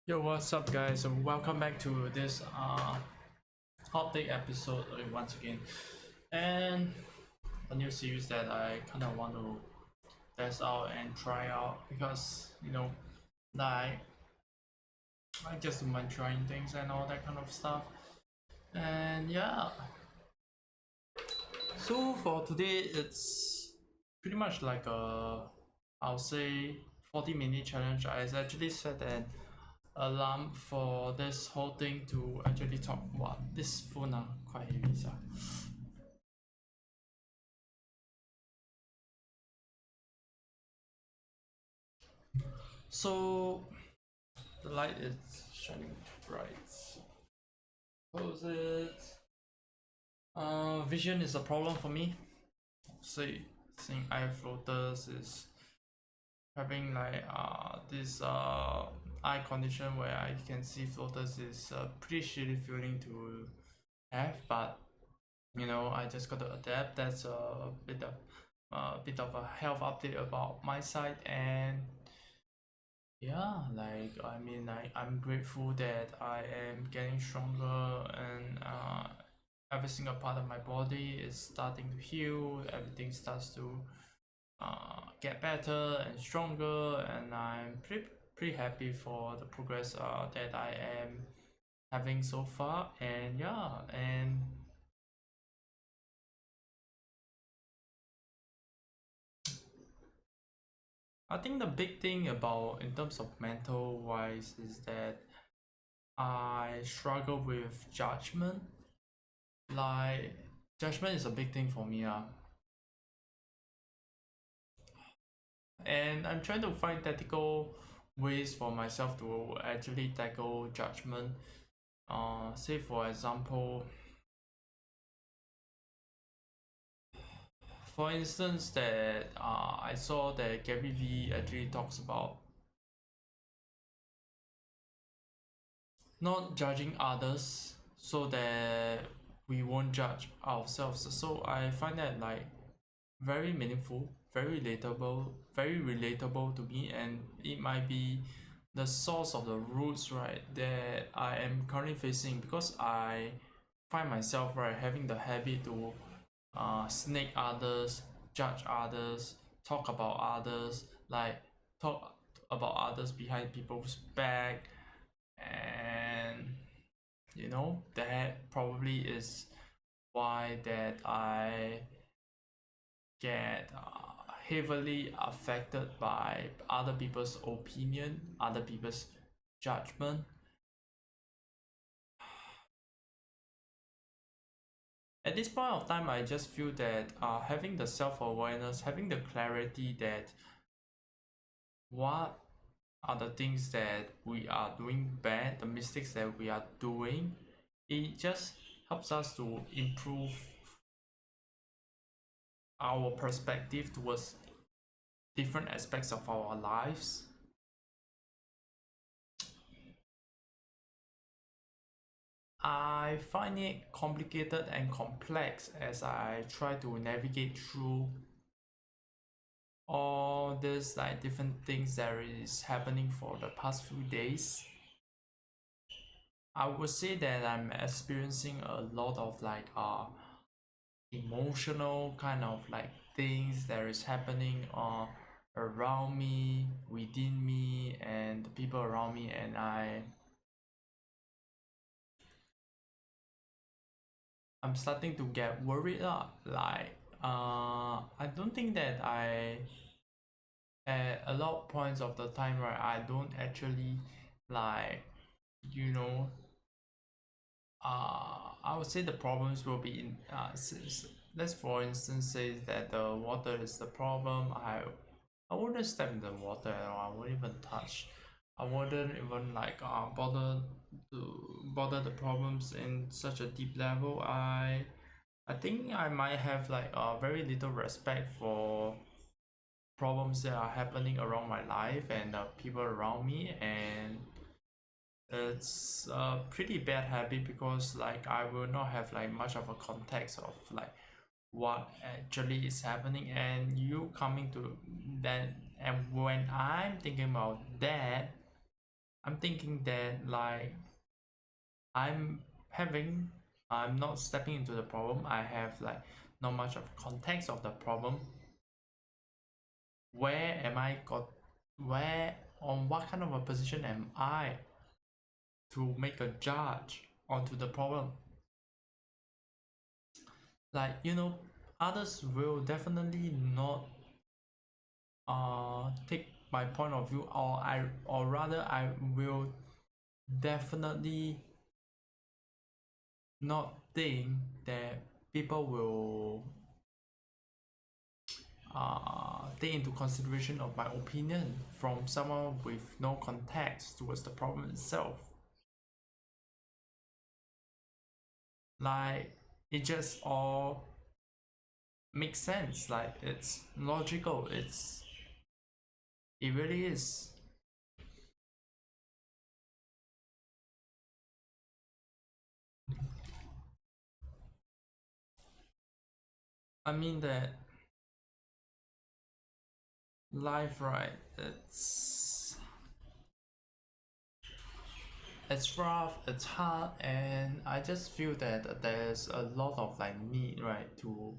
Yo, what's up, guys? So welcome back to this hot take episode once again, and a new series that I kind of want to test out and try out because like I just don't mind trying things and all that kind of stuff. And yeah, so for today it's pretty much like I'll say 40-minute challenge. I actually set an alarm for this whole thing to actually talk. What this phone quite heavy, so. So the light is shining bright. Close it. Vision is a problem for me. See, seeing eye floaters is having like this eye condition where I can see floaters is a pretty shitty feeling to have, but I just got to adapt. That's a bit of a health update about my side. And yeah, like I mean, I'm grateful that I am getting stronger, and every single part of my body is starting to heal. Everything starts to get better and stronger, and I'm pretty happy for the progress that I am having so far. And yeah, and I think the big thing about in terms of mental wise is that I struggle with judgment. Like judgment is a big thing for me, and I'm trying to find tactical ways for myself to actually tackle judgment. Say for example, for instance, that I saw that Gary Vee actually talks about not judging others so that we won't judge ourselves. So I find that like very meaningful, very relatable to me, and it might be the source of the roots, right, that I am currently facing, because I find myself right having the habit to snake others, judge others, talk about others, like talk about others behind people's back. And that probably is why that I get heavily affected by other people's opinion, other people's judgment. At this point of time, I just feel that having the self-awareness, having the clarity that what are the things that we are doing bad, the mistakes that we are doing, it just helps us to improve our perspective towards different aspects of our lives. I find it complicated and complex as I try to navigate through all these like different things that is happening for the past few days. I would say that I'm experiencing a lot of like emotional kind of like things that is happening around me, within me, and the people around me. And I'm starting to get worried like I don't think that I at a lot of points of the time, right, I don't actually like you know I would say the problems will be in let's for instance say that the water is the problem. I wouldn't step in the water at all. I wouldn't even touch. I wouldn't even like bother the problems in such a deep level. I think I might have like a very little respect for problems that are happening around my life and the people around me. And it's a pretty bad habit because like I will not have like much of a context of like what actually is happening, and you coming to that. And when I'm thinking about that, I'm thinking that like I'm having I'm not stepping into the problem. I have like not much of context of the problem. Where am I got where on what kind of a position am I to make a judge onto the problem? Like others will definitely not take my point of view, or rather I will definitely not think that people will take into consideration of my opinion from someone with no context towards the problem itself. Like it just all makes sense. Like it's logical. It really is. I mean that life, right? It's rough, it's hard, and I just feel that there's a lot of like need, right, to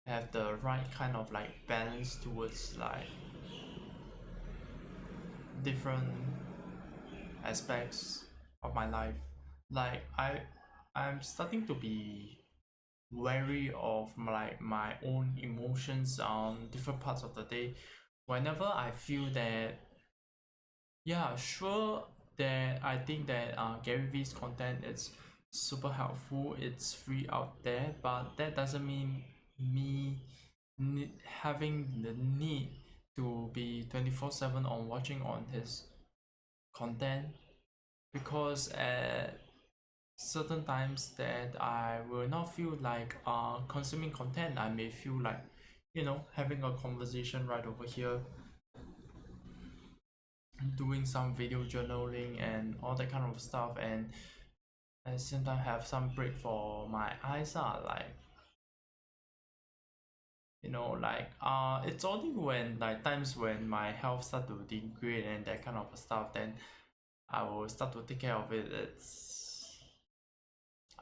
have the right kind of like balance towards like different aspects of my life. Like I'm starting to be wary of like my own emotions on different parts of the day. Whenever I feel that, yeah, sure, that I think that Gary Vee's content is super helpful. It's free out there, but that doesn't mean me having the need to be 24/7 on watching on his content, because at certain times that I will not feel like consuming content. I may feel like having a conversation right over here, doing some video journaling and all that kind of stuff, and at the same time have some break for my eyes. Like it's only when like times when my health start to degrade and that kind of stuff, then I will start to take care of it.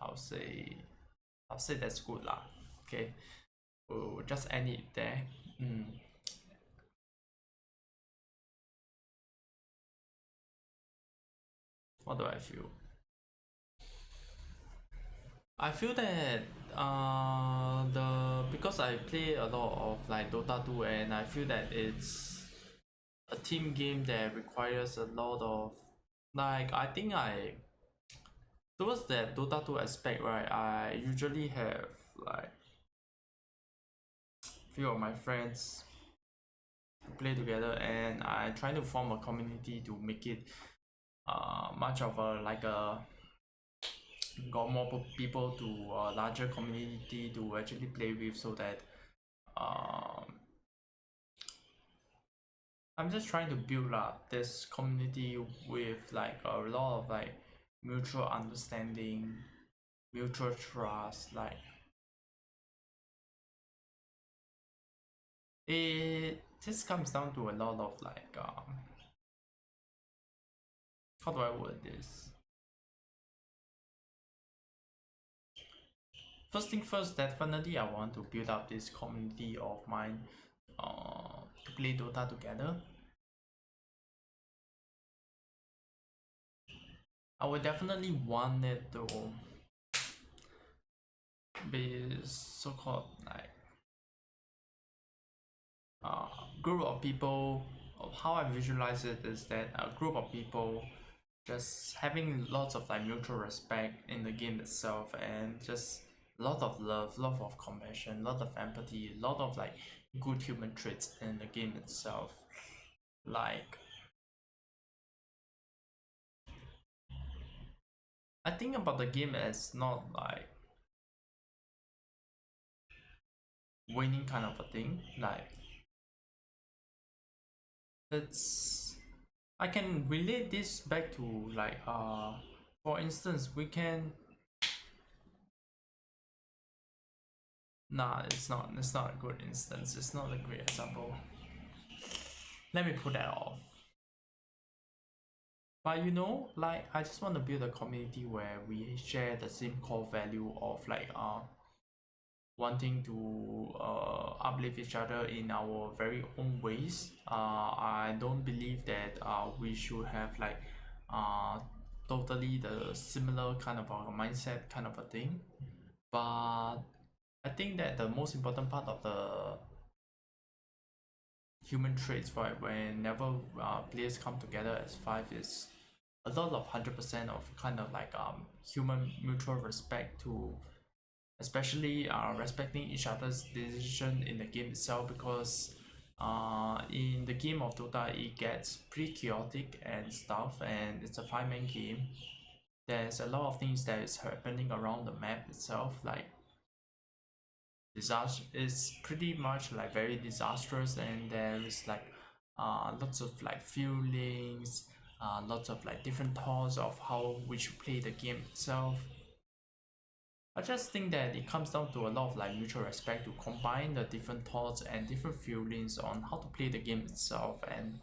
I'll say I'll say that's good lah. Okay, we'll just end it there. mm. What do I feel? I feel that the because I play a lot of like Dota 2, and I feel that it's a team game that requires a lot of, like, I think I towards that Dota 2 aspect, right, I usually have like few of my friends play together, and I try to form a community to make it much of a like a got more people to a larger community to actually play with, so that um I'm just trying to build up this community with like a lot of like mutual understanding, mutual trust. Like it just comes down to a lot of like how do I word this? First thing first, definitely I want to build up this community of mine to play Dota together. I would definitely want it to be so-called like uh, group of people. How I visualize it is that a group of people just having lots of like mutual respect in the game itself, and just a lot of love, lot of compassion, lot of empathy, lot of like good human traits in the game itself. Like I think about the game as not like winning kind of a thing. Like it's I can relate this back to like for instance, we can nah, it's not a good instance, it's not a great example. Let me put that off. But you know, like I just want to build a community where we share the same core value of like wanting to uplift each other in our very own ways. I don't believe that we should have like uh totally the similar kind of a mindset kind of a thing. But I think that the most important part of the human traits, right, whenever players come together as five is a lot of 100% of kind of like human mutual respect to especially respecting each other's decision in the game itself because in the game of Dota it gets pretty chaotic and stuff and it's a five-man game. There's a lot of things that is happening around the map itself like disaster is pretty much like very disastrous and there is like lots of like feelings, lots of like different thoughts of how we should play the game itself. I just think that it comes down to a lot of like mutual respect to combine the different thoughts and different feelings on how to play the game itself and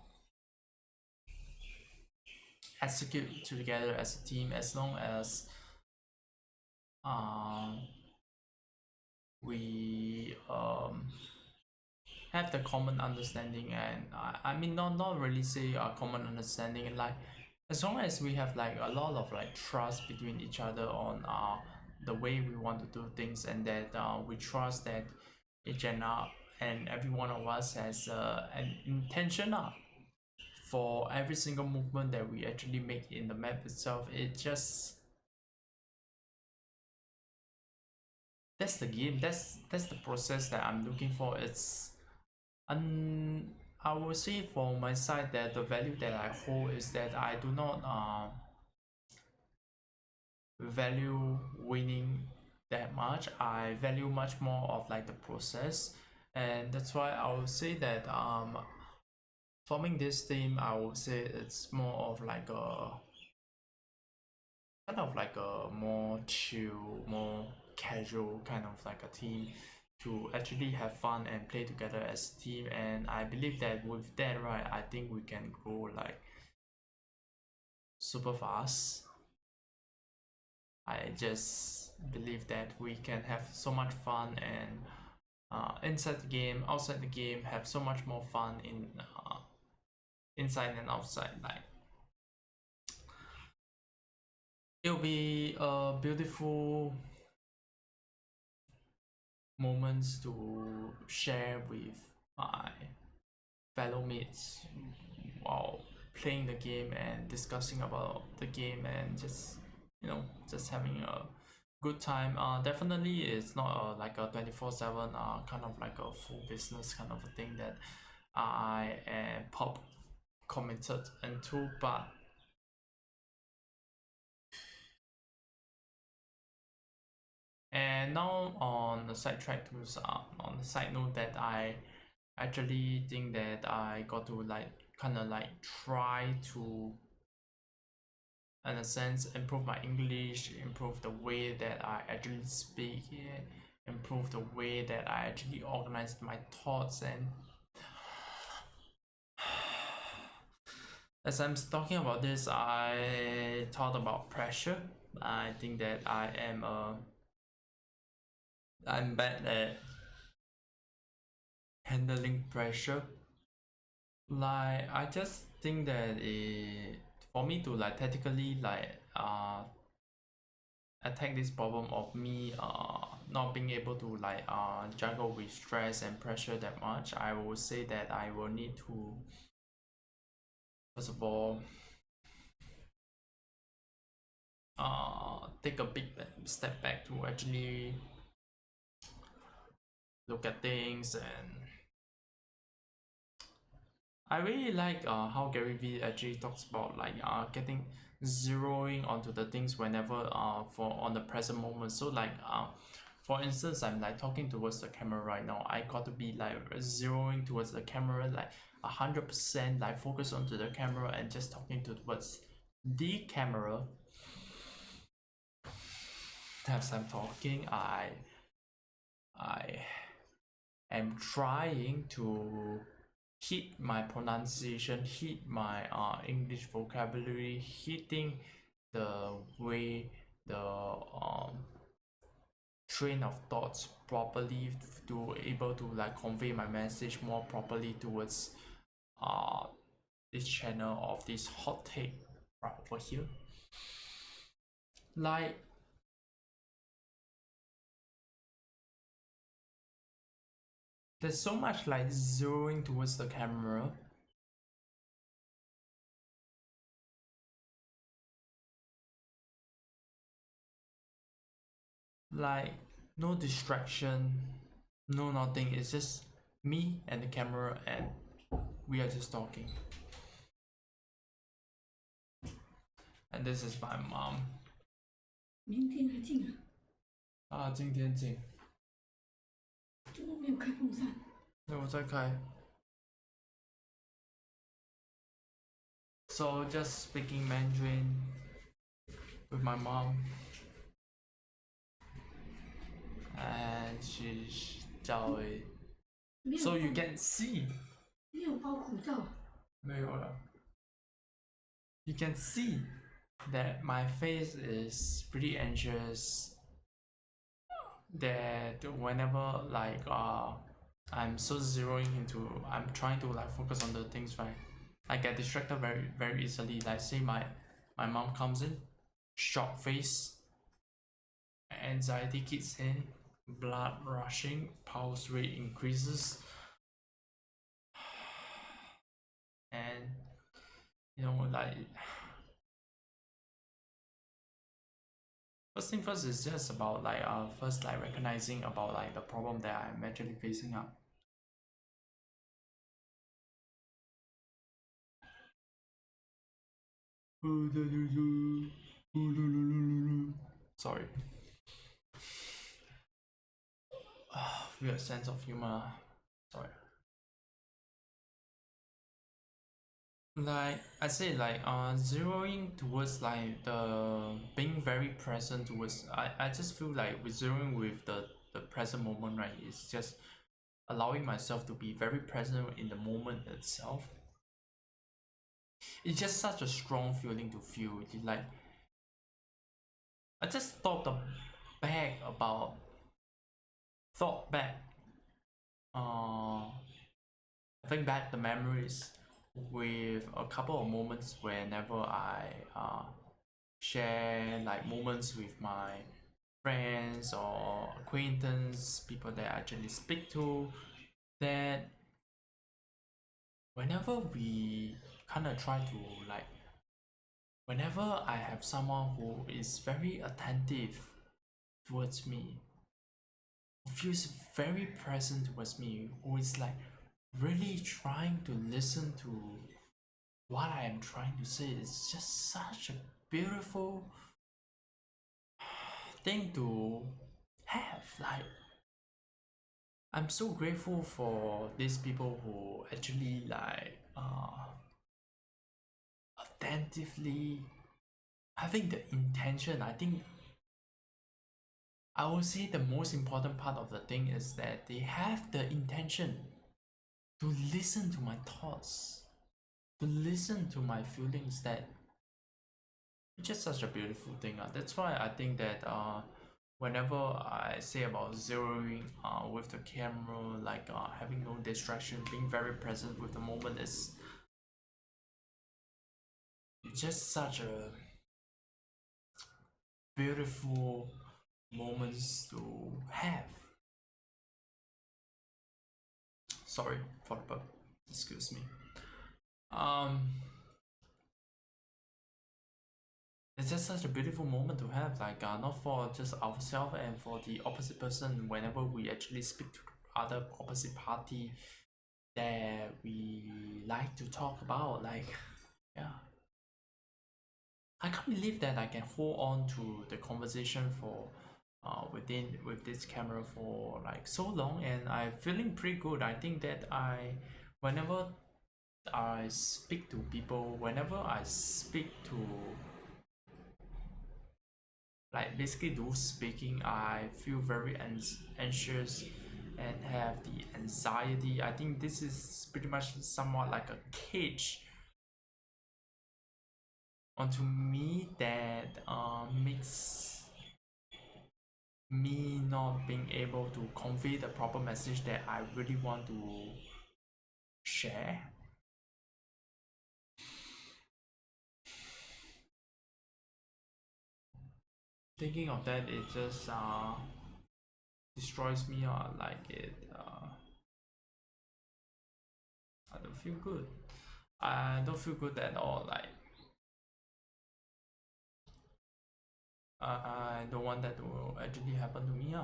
execute together as a team as long as um, we have the common understanding and I mean not really say a common understanding like as long as we have like a lot of like trust between each other on the way we want to do things and that we trust that each and every one of us has an intention for every single movement that we actually make in the map itself. It just that's the game, that's the process that I'm looking for. It's and I would say for my side that the value that I hold is that I do not value winning that much. I value much more of like the process, and that's why I would say that forming this team, I would say it's more of like a kind of like a more chill, more casual kind of like a team to actually have fun and play together as a team. And I believe that with that, right, I think we can grow like super fast. I just believe that we can have so much fun and inside the game, outside the game, have so much more fun in inside and outside. Like it'll be a beautiful moments to share with my fellow mates while playing the game and discussing about the game and just just having a good time. Definitely it's not like a 24/7 kind of like a full business kind of a thing that I am pop committed into, but and now on the side track to on the side note that I actually think that I got to like kind of like try to in a sense improve my English, improve the way that I actually speak it, improve the way that I actually organize my thoughts and as I'm talking about this I thought about pressure. I think that I'm bad at handling pressure. Like I just think that for me to like tactically like attack this problem of me not being able to like juggle with stress and pressure that much, I will say that I will need to first of all take a big step back to actually look at things and I really like how Gary Vee actually talks about like getting zeroing onto the things whenever for on the present moment. So like for instance, I'm like talking towards the camera right now. I got to be like zeroing towards the camera, like 100% like focus onto the camera and just talking towards the camera. As I'm talking, I am trying to hit my pronunciation, hit my English vocabulary, hitting the way the train of thoughts properly to able to like convey my message more properly towards uh this channel of this hot take right over here. Like there's so much like zeroing towards the camera. Like no distraction, no nothing. It's just me and the camera, and we are just talking. And this is my mom. 明天还进啊？今天进。怎么没有开风扇？那我再开。So just speaking Mandarin with my mom, and she's 教诶 so you can see 没有包口罩啊？没有了 you can see that my face is pretty anxious, that whenever like I'm so zeroing into, I'm trying to like focus on the things, right, I get distracted very easily. Like say my mom comes in, shock face, anxiety kicks in, blood rushing, pulse rate increases, and like first thing first is just about like first like recognizing about like the problem that I'm actually facing up. Sorry. Weird sense of humor. Sorry. Like I said, like zeroing towards like the being very present towards, I just feel like with zeroing with the present moment, right, it's just allowing myself to be very present in the moment itself. It's just such a strong feeling to feel. It's like I just thought back I think back the memories with a couple of moments whenever I share like moments with my friends or acquaintance, people that I actually speak to, that whenever we kind of try to like, whenever I have someone who is very attentive towards me, who feels very present towards me, who is like really trying to listen to what I am trying to say, is just such a beautiful thing to have. Like I'm so grateful for these people who actually like attentively having the intention. I think I would say the most important part of the thing is that they have the intention to listen to my thoughts, to listen to my feelings. That it's just such a beautiful thing. That's why I think that whenever I say about zeroing with the camera, like having no distraction, being very present with the moment, is just such a beautiful moments to have. Sorry for the burp. Excuse me. It's just such a beautiful moment to have, like not for just ourselves and for the opposite person. Whenever we actually speak to other opposite party that we like to talk about, like yeah, I can't believe that I can hold on to the conversation for with this camera for like so long, and I'm feeling pretty good. I think that whenever I speak to people, whenever I speak to like basically do speaking, I feel very anxious. and have the anxiety. I think this is pretty much somewhat like a cage onto me that makes me not being able to convey the proper message that I really want to share. Thinking of that, it just destroys me, or like I don't feel good. I don't feel good at all. Like I don't want that to actually happen to me.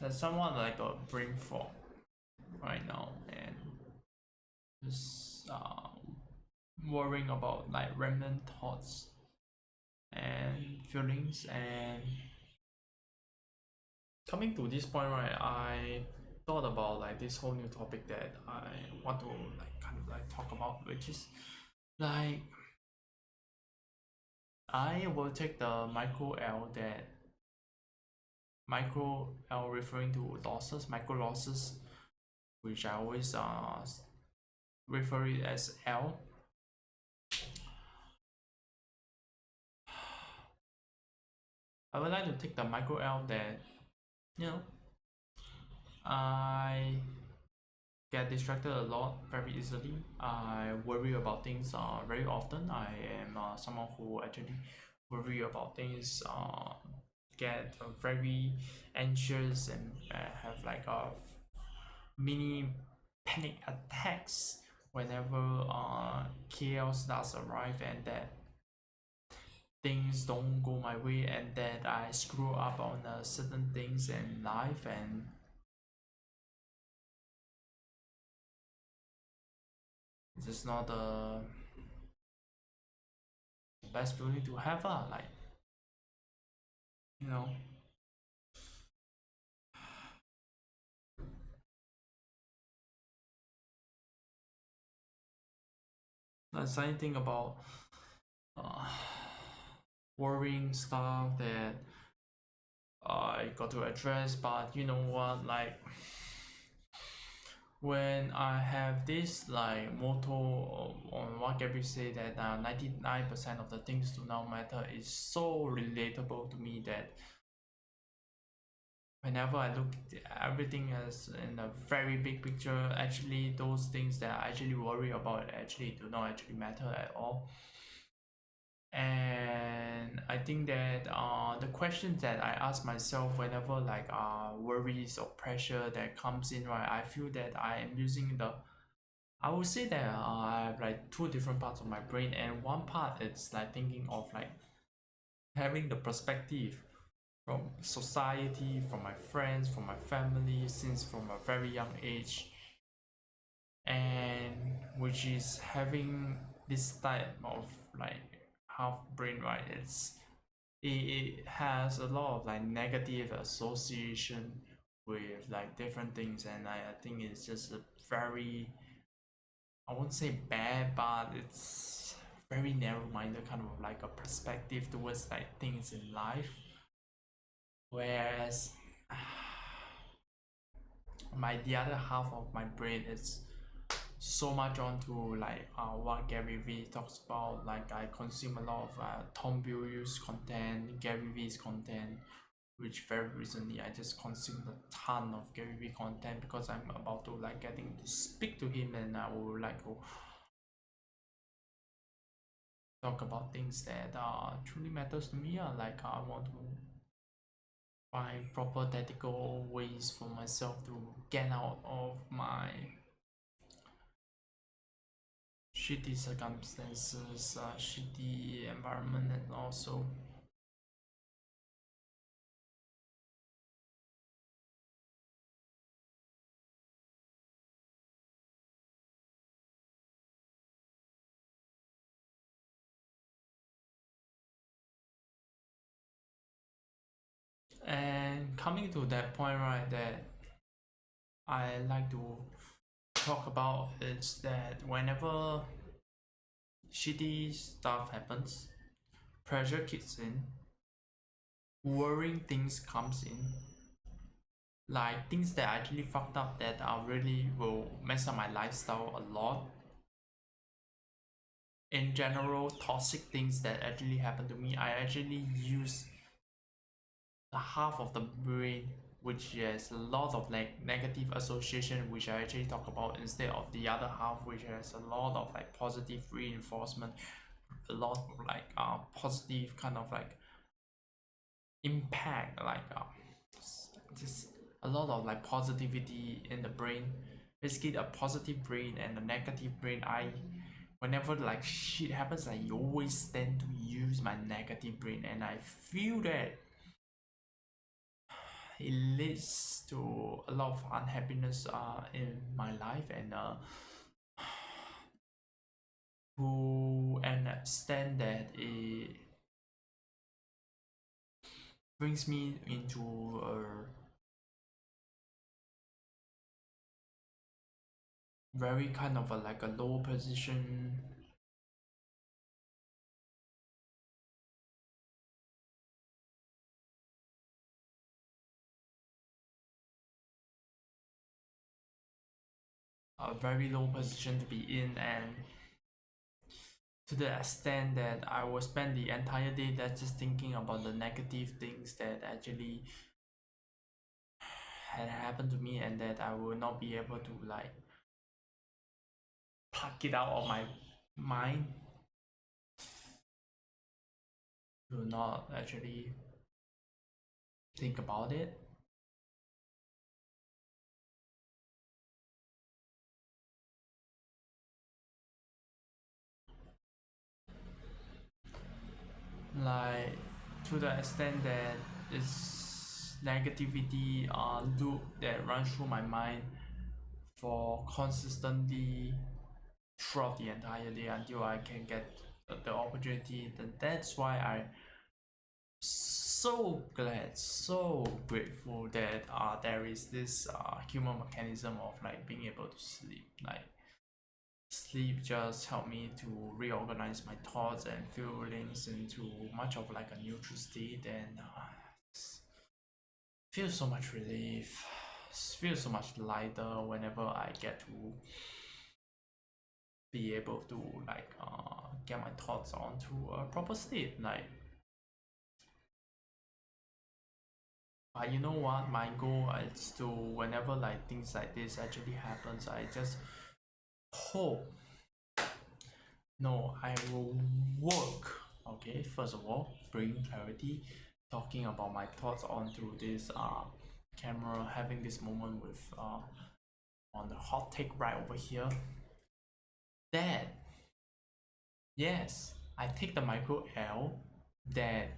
There's somewhat like a brain fog right now, and just worrying about like random thoughts and feelings. And coming to this point, right, I thought about like this whole new topic that I want to like kind of like talk about, which is like I will take the micro L referring to losses, micro losses, which I always refer it as L. I would like to take the micro L that, you know, I get distracted a lot very easily. I worry about things very often. I am someone who actually worry about things, get very anxious, and have like a mini panic attacks whenever chaos does arrive, and that things don't go my way, and that I screw up on certain things in life. And it's just not the best feeling to have, like, you know. That's anything about uh, worrying stuff that I got to address. But you know what, like, when I have this like motto on what Gabby say, that 99% of the things do not matter, is so relatable to me that whenever I look at everything as in a very big picture, actually those things that I actually worry about actually do not actually matter at all. And I think that the questions that I ask myself whenever like worries or pressure that comes in, right, I feel that I am using the, I would say that I have like two different parts of my brain, and one part it's like thinking of like having the perspective from society, from my friends, from my family, since from a very young age, and which is having this type of like half brain, right? It has a lot of like negative association with like different things, and I think it's just a very, I won't say bad, but it's very narrow-minded kind of like a perspective towards like things in life. Whereas the other half of my brain is so much onto like what Gary Vee talks about. Like I consume a lot of Tom Bilyeu's content, Gary Vee's content, which very recently I just consumed a ton of Gary Vee content because I'm about to like getting to speak to him, and I would like to talk about things that truly matters to me. Like I want to find proper tactical ways for myself to get out of my shitty circumstances, shitty environment, and also And coming to that point, right, that I like to talk about is that whenever shitty stuff happens, pressure kicks in, worrying things comes in, like things that I actually fucked up that are really will mess up my lifestyle a lot. In general, toxic things that actually happen to me, I actually use the half of the brain which has a lot of like negative association, which I actually talk about, instead of the other half which has a lot of like positive reinforcement, a lot of like positive kind of like impact, like just a lot of like positivity in the brain. Basically a positive brain and a negative brain. I Whenever like shit happens, I always tend to use my negative brain, and I feel that it leads to a lot of unhappiness in my life, and to an extent that it brings me into a very kind of like a low position, a very low position to be in, and to the extent that I will spend the entire day that just thinking about the negative things that actually had happened to me, and that I will not be able to like pluck it out of my mind, to not actually think about it. Like to the extent that it's negativity loop that runs through my mind for consistently throughout the entire day until I can get the opportunity. Then that's why I so glad, so grateful that there is this human mechanism of like being able to sleep. Like sleep just helped me to reorganize my thoughts and feelings into much of like a neutral state, and feel so much relief, feel so much lighter whenever I get to be able to like get my thoughts onto a proper state. Like, but you know what? My goal is to, whenever like things like this actually happens, I just hope, no, I will work. Okay, first of all, bringing clarity, talking about my thoughts onto this camera, having this moment with on the hot take right over here. That, yes, I take the micro L. That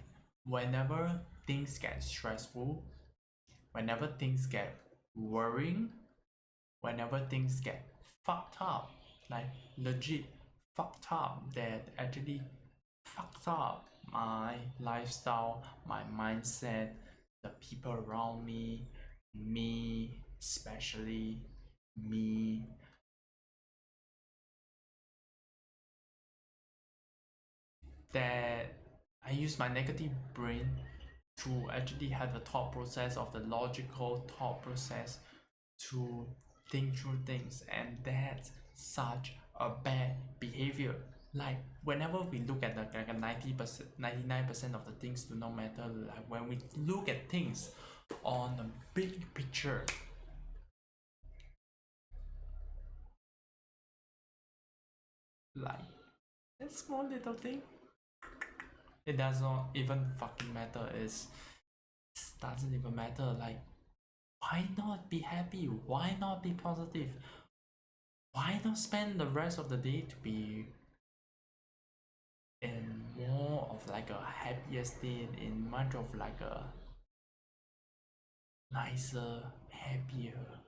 whenever things get stressful, whenever things get worrying, whenever things get fucked up, like legit fucked up, that actually fucked up my lifestyle, my mindset, the people around me, especially me, that I use my negative brain to actually have a thought process of the logical thought process to think through things, and that's such a bad behavior. Like whenever we look at like a 90%, 99% of the things do not matter. Like when we look at things on the big picture, like that small little thing, it does not even fucking matter. It doesn't even matter. Like, why not be happy? Why not be positive? Why not spend the rest of the day to be in more of like a happier state, in much of like a nicer, happier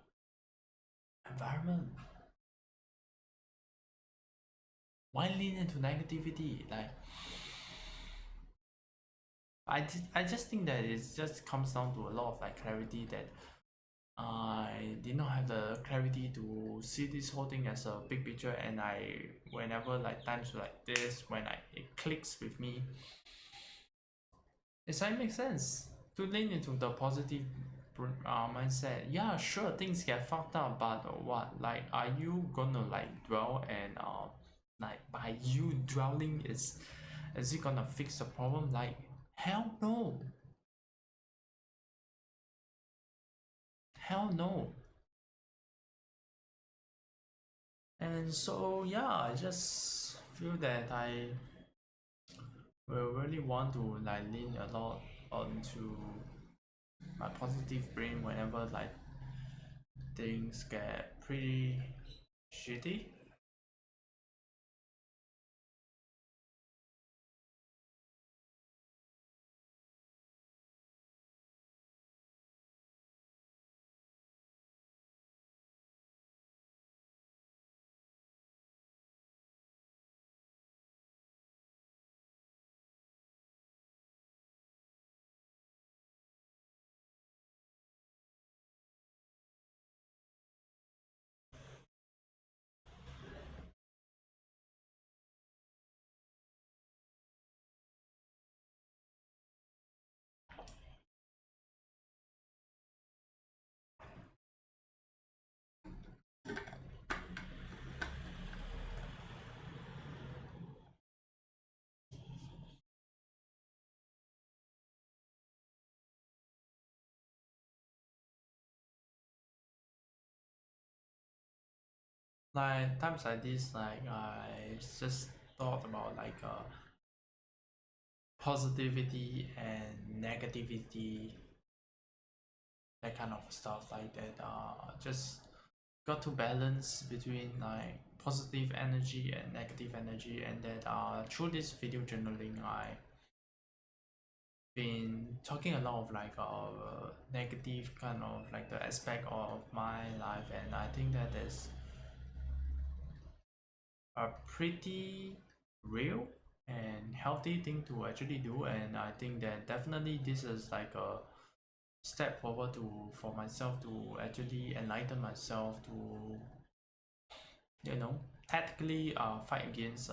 environment? Why lean into negativity? Like, I just think that it just comes down to a lot of like clarity that I did not have the clarity to see this whole thing as a big picture, and I whenever like times like this when it clicks with me, it's like makes sense to lean into the positive mindset. Yeah, sure, things get fucked up, but what? Like, are you gonna like dwell and like by you dwelling is it gonna fix the problem? Like, hell no, hell no. And so yeah, I just feel that I will really want to like lean a lot onto my positive brain whenever like things get pretty shitty. Like times like this, like I just thought about like positivity and negativity, that kind of stuff like that. Just got to balance between like positive energy and negative energy, and that through this video journaling, I been talking a lot of like negative kind of like the aspect of my life, and I think that is a pretty real and healthy thing to actually do. And I think that definitely this is like a step forward to for myself to actually enlighten myself to tactically fight against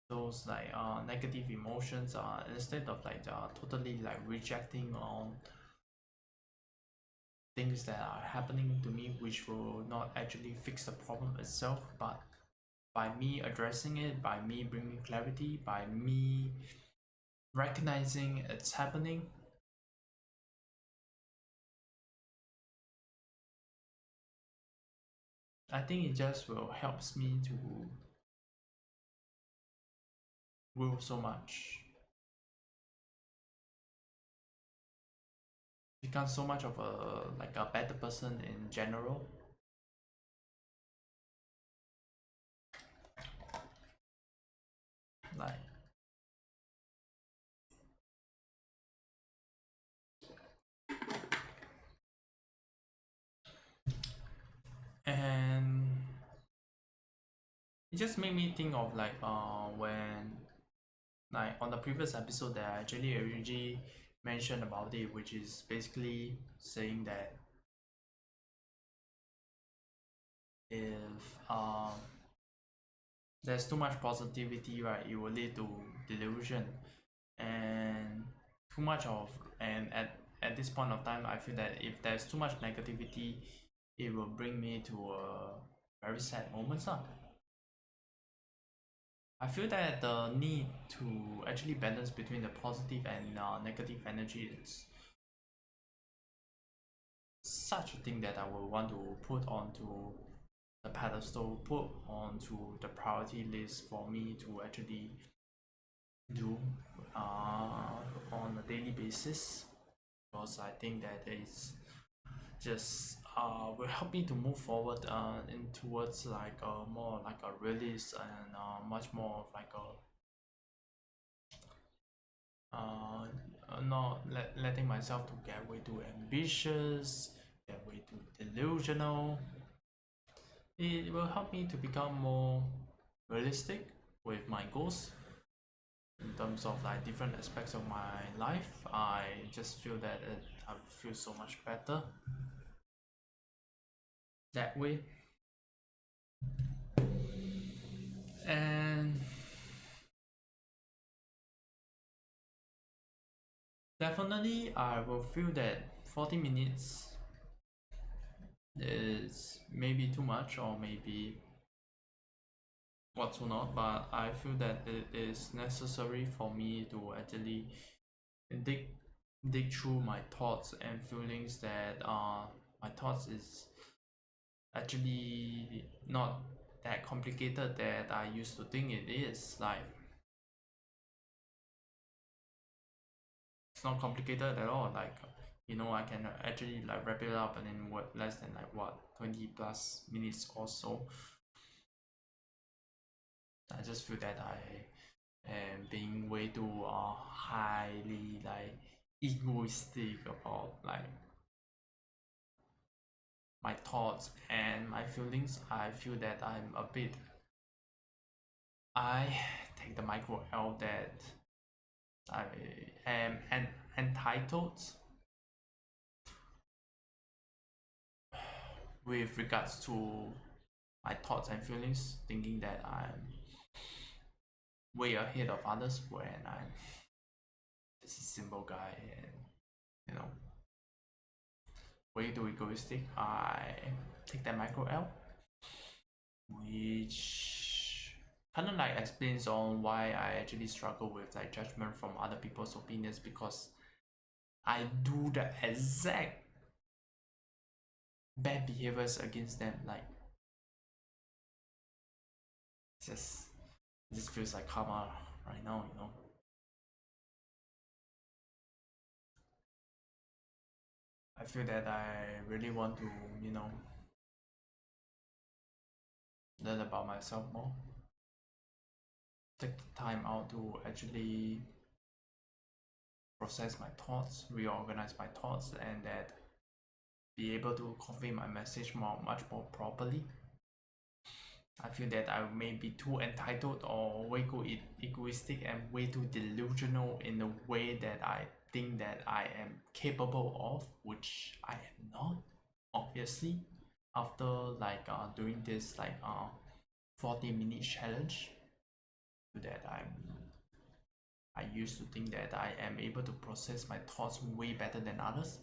those like negative emotions instead of like totally like rejecting on things that are happening to me which will not actually fix the problem itself, but by me addressing it, by me bringing clarity, by me recognizing it's happening, I think it just will helps me to grow so much, become so much of a like a better person in general. Like, and it just made me think of like when like on the previous episode that I actually already mentioned about it, which is basically saying that if there's too much positivity, right, it will lead to delusion, and too much of and at this point of time I feel that if there's too much negativity, it will bring me to a very sad moments. I feel that the need to actually balance between the positive and negative energy is such a thing that I will want to put onto the pedestal, put onto the priority list for me to actually do on a daily basis, because I think that it's just will help me to move forward in towards like a more like a release and much more of like a not letting myself to get way too ambitious, get way too delusional. It will help me to become more realistic with my goals, terms of like different aspects of my life, I just feel that I feel so much better that way. And definitely I will feel that 40 minutes is maybe too much or maybe what's not, but I feel that it is necessary for me to actually dig through my thoughts and feelings that my thoughts is actually not that complicated that I used to think it is. Like, it's not complicated at all. Like, I can actually like wrap it up and in what less than like what 20 plus minutes or so. I just feel that I am being way too highly like egoistic about like my thoughts and my feelings. I feel that I take the micro L that I am entitled with regards to my thoughts and feelings, thinking that I'm way ahead of others when I'm just a simple guy and you know way too egoistic. I take that micro L, which kind of like explains on why I actually struggle with like judgment from other people's opinions, because I do the exact bad behaviors against them. Like, it's just it just feels like karma right now. I feel that I really want to, learn about myself more. Take the time out to actually process my thoughts, reorganize my thoughts, and that be able to convey my message much more properly. I feel that I may be too entitled or way too egoistic and way too delusional in the way that I think that I am capable of, which I am not, obviously. After like doing this like 40-minute challenge, that I used to think that I am able to process my thoughts way better than others.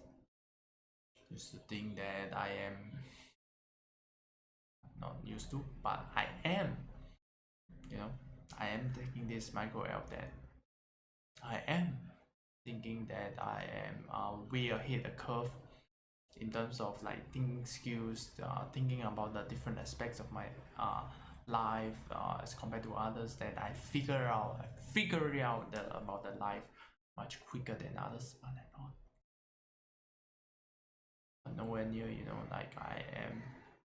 Used to think that I am not used to, but I am. You know, I am taking this micro L that I am thinking that I am way ahead the curve in terms of like thinking skills, thinking about the different aspects of my life as compared to others, that I figure it out about the life much quicker than others, but I'm not. But nowhere near, like I am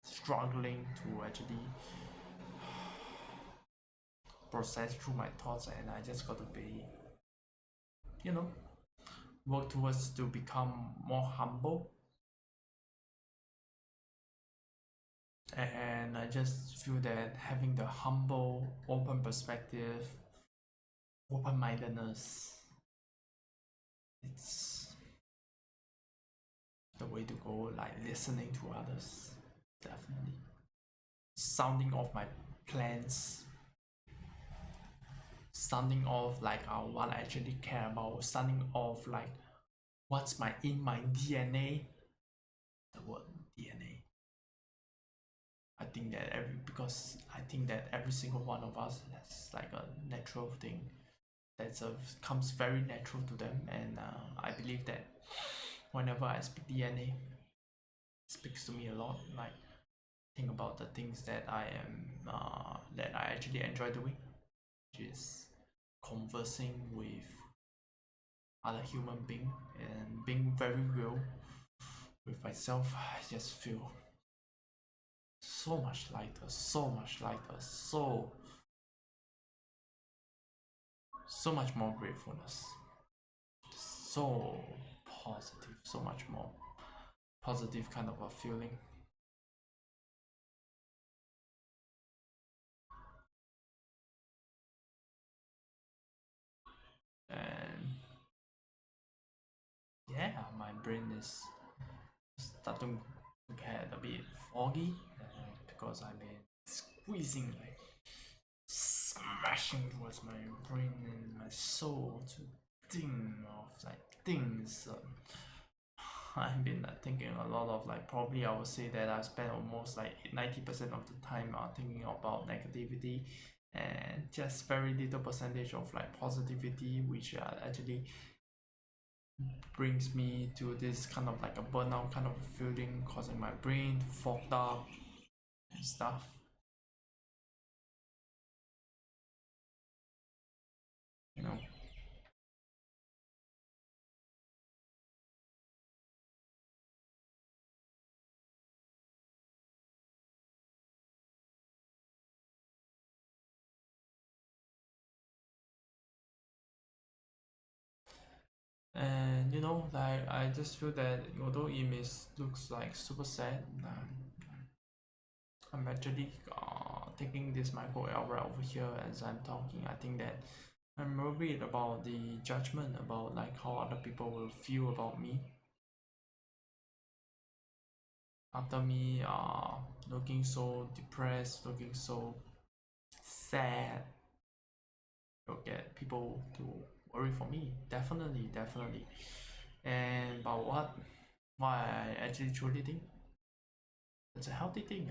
struggling to actually process through my thoughts, and I just got to be, you know, work towards to become more humble. And I just feel that having the humble, open perspective, open mindedness, it's the way to go. Like listening to others, definitely. Sounding off my plans, sounding off like what I actually care about, sounding off like what's in my DNA. The word DNA. Because I think that every single one of us has like a natural thing that comes very natural to them, and I believe that whenever I speak DNA, it speaks to me a lot. Like, think about the things that that I actually enjoy doing, which is conversing with other human being and being very real with myself. I just feel so much lighter, so much more gratefulness, so positive, so much more positive kind of a feeling. brain is starting to get a bit foggy because I've been squeezing, like smashing towards my brain and my soul to think of like things. I've been thinking a lot of, like, probably I would say that I spend almost like 90% of the time thinking about negativity and just very little percentage of like positivity, which actually brings me to this kind of like a burnout kind of feeling, causing my brain to fogged up and stuff. You know. And like I just feel that although it may looks like super sad, I'm actually taking this micro L right over here as I'm talking. I think that I'm worried about the judgment, about like how other people will feel about me after me looking so depressed, looking so sad. You'll get people to worry for me. Definitely, definitely. And about why I actually truly think it's a healthy thing.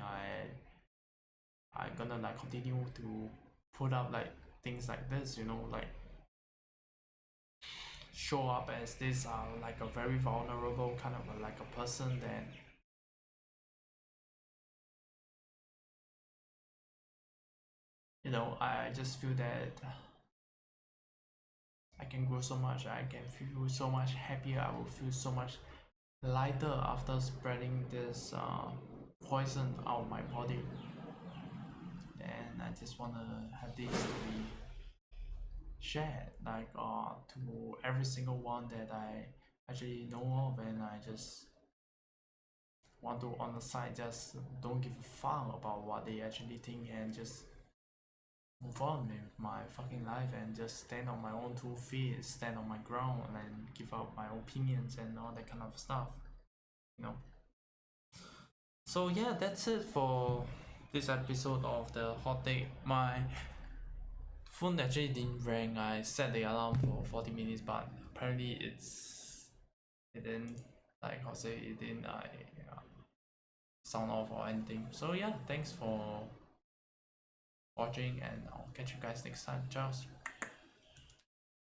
I gonna like continue to put up like things like this, like show up as this like a very vulnerable kind of like a person. Then I just feel that I can grow so much. I can feel so much happier. I will feel so much lighter after spreading this poison out of my body. And I just want to have this to be shared, like to every single one that I actually know of. And I just want to, on the side, just don't give a fuck about what they actually think and just move on with my fucking life and just stand on my own 2 feet, stand on my ground, and give out my opinions and all that kind of stuff, you know. So yeah, that's it for this episode of the hot take. My phone actually didn't ring. I set the alarm for 40 minutes, but apparently it didn't, like how say, it didn't sound off or anything. So yeah, thanks for watching, and I'll catch you guys next time. Ciao.